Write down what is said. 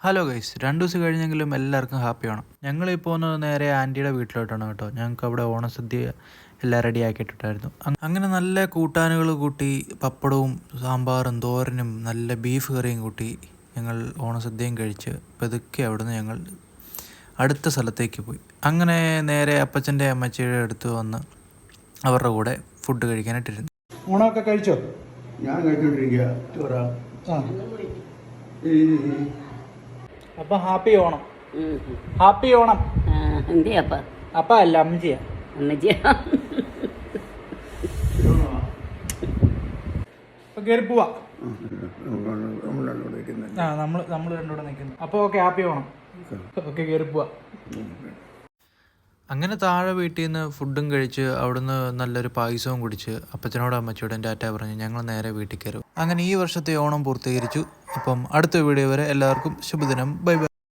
Hello guys, 2 ദിവസം കഴിഞ്ഞെങ്കിലും എല്ലാവർക്കും ഹാപ്പിയാണ്. ഞങ്ങളീ പോകുന്നത് നേരെ ആൻറ്റിയുടെ വീട്ടിലോട്ടാണ് കേട്ടോ. ഞങ്ങൾക്ക് അവിടെ ഓണസദ്യ എല്ലാം റെഡി ആക്കിയിട്ടുണ്ടായിരുന്നു. അങ്ങനെ നല്ല കൂട്ടാനുകൾ കൂട്ടി പപ്പടവും സാമ്പാറും തോരനും നല്ല ബീഫ് കറിയും കൂട്ടി ഞങ്ങൾ ഓണസദ്യയും കഴിച്ച് പതുക്കെ അവിടുന്ന് ഞങ്ങൾ അടുത്ത സ്ഥലത്തേക്ക് പോയി. അങ്ങനെ നേരെ അപ്പച്ചൻ്റെ അമ്മച്ചിയുടെ അടുത്ത് വന്ന് അവരുടെ കൂടെ ഫുഡ് കഴിക്കാനായിട്ടിരുന്നു. ഓണമൊക്കെ കഴിച്ചോ? ഞാൻ കഴിച്ചോണ്ടിരിക്കുക ചോറ. അപ്പൊ ഹാപ്പി ഓണം. ഹാപ്പി ഓണം. എന്തിയപ്പ അപ്പ അല്ല, അമ്മച്ചിയാ. അമ്മച്ചിയാ. അപ്പൊ കയറി പോവാ. നമ്മൾ നമ്മൾ രണ്ടുകൂടെ നിൽക്കുന്നു. അപ്പൊ ഓക്കെ, ഹാപ്പി ഓണം. ഓക്കെ, കയറി പോവാ. അങ്ങനെ താഴെ വീട്ടിൽ നിന്ന് ഫുഡും കഴിച്ച് അവിടുന്ന് നല്ലൊരു പായസവും കുടിച്ച് അപ്പച്ചനോടും അമ്മച്ചിയോടും ടാറ്റ പറഞ്ഞ് ഞങ്ങൾ നേരെ വീട്ടിൽ കയറും. അങ്ങനെ ഈ വർഷത്തെ ഓണം പൂർത്തീകരിച്ചു. അപ്പം അടുത്ത വീഡിയോ വരെ എല്ലാവർക്കും ശുഭദിനം. Bye bye.